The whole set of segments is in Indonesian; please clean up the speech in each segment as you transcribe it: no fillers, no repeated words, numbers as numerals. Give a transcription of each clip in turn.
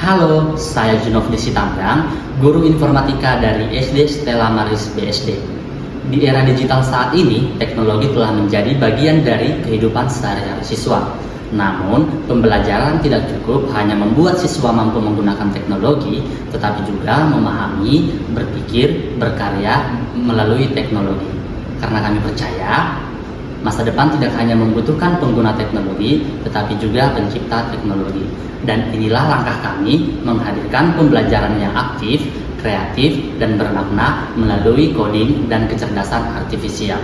Halo, saya Junofdi Sitanggang, guru informatika dari SD Stella Maris BSD. Di era digital saat ini, teknologi telah menjadi bagian dari kehidupan sehari-hari siswa. Namun, pembelajaran tidak cukup hanya membuat siswa mampu menggunakan teknologi, tetapi juga memahami, berpikir, berkarya melalui teknologi. Karena kami percaya, masa depan tidak hanya membutuhkan pengguna teknologi, tetapi juga pencipta teknologi. Dan inilah langkah kami menghadirkan pembelajaran yang aktif, kreatif, dan bermakna melalui coding dan kecerdasan artifisial.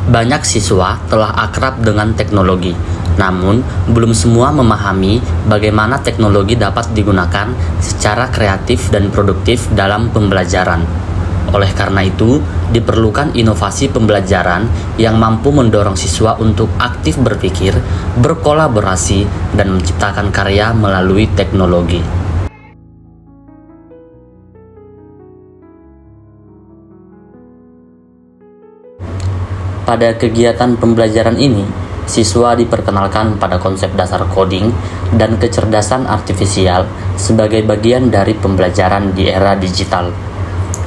Banyak siswa telah akrab dengan teknologi, namun belum semua memahami bagaimana teknologi dapat digunakan secara kreatif dan produktif dalam pembelajaran. Oleh karena itu, diperlukan inovasi pembelajaran yang mampu mendorong siswa untuk aktif berpikir, berkolaborasi, dan menciptakan karya melalui teknologi. Pada kegiatan pembelajaran ini, siswa diperkenalkan pada konsep dasar coding dan kecerdasan artifisial sebagai bagian dari pembelajaran di era digital.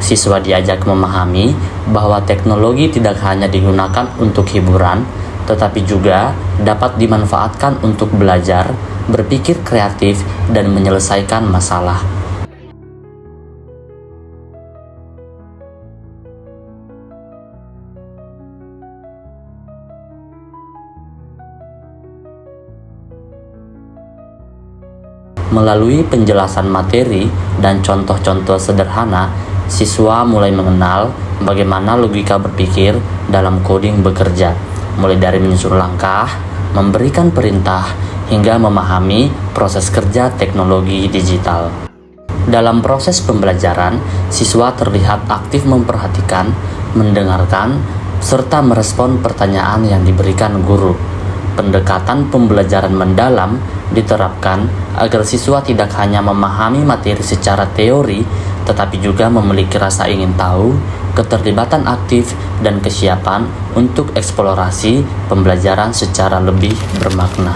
Siswa diajak memahami bahwa teknologi tidak hanya digunakan untuk hiburan, tetapi juga dapat dimanfaatkan untuk belajar, berpikir kreatif, dan menyelesaikan masalah. Melalui penjelasan materi dan contoh-contoh sederhana, siswa mulai mengenal bagaimana logika berpikir dalam coding bekerja, mulai dari menyusun langkah, memberikan perintah, hingga memahami proses kerja teknologi digital. Dalam proses pembelajaran, siswa terlihat aktif memperhatikan, mendengarkan, serta merespon pertanyaan yang diberikan guru. Pendekatan pembelajaran mendalam diterapkan agar siswa tidak hanya memahami materi secara teori, tetapi juga memiliki rasa ingin tahu, keterlibatan aktif, dan kesiapan untuk eksplorasi pembelajaran secara lebih bermakna.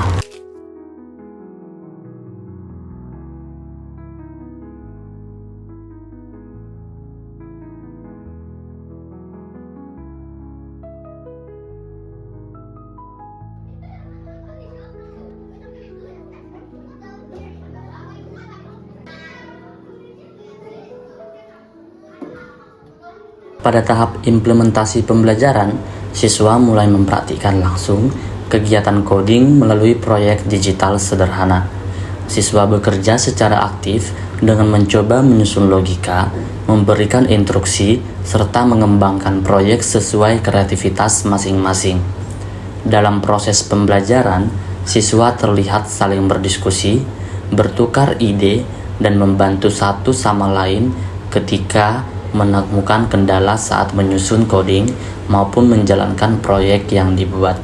Pada tahap implementasi pembelajaran, siswa mulai mempraktikkan langsung kegiatan coding melalui proyek digital sederhana. Siswa bekerja secara aktif dengan mencoba menyusun logika, memberikan instruksi, serta mengembangkan proyek sesuai kreativitas masing-masing. Dalam proses pembelajaran, siswa terlihat saling berdiskusi, bertukar ide, dan membantu satu sama lain ketika menemukan kendala saat menyusun coding maupun menjalankan proyek yang dibuat.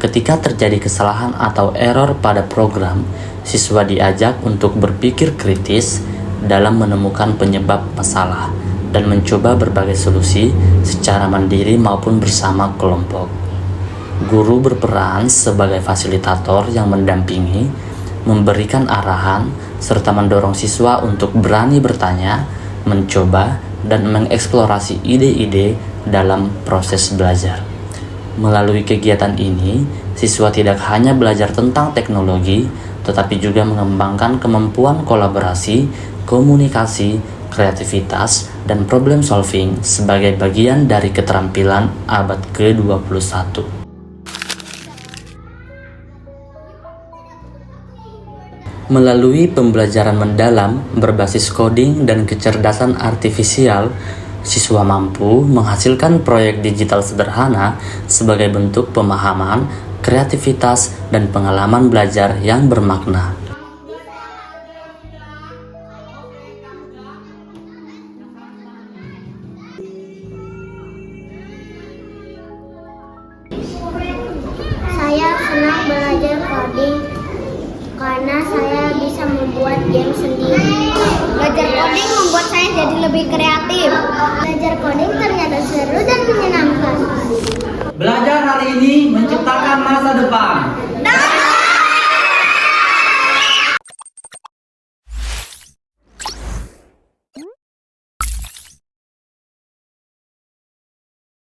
Ketika terjadi kesalahan atau error pada program, siswa diajak untuk berpikir kritis dalam menemukan penyebab masalah dan mencoba berbagai solusi secara mandiri maupun bersama kelompok. Guru berperan sebagai fasilitator yang mendampingi, memberikan arahan, serta mendorong siswa untuk berani bertanya, mencoba, dan mengeksplorasi ide-ide dalam proses belajar. Melalui kegiatan ini, siswa tidak hanya belajar tentang teknologi, tetapi juga mengembangkan kemampuan kolaborasi, komunikasi, kreativitas, dan problem solving sebagai bagian dari keterampilan abad ke-21. Melalui pembelajaran mendalam berbasis coding dan kecerdasan artifisial, siswa mampu menghasilkan proyek digital sederhana sebagai bentuk pemahaman, kreativitas, dan pengalaman belajar yang bermakna. Saya senang belajar coding karena saya bisa membuat game sendiri. Belajar coding membuat saya jadi lebih kreatif. Belajar coding ternyata seru dan menyenangkan. Belajar hari ini menciptakan masa depan.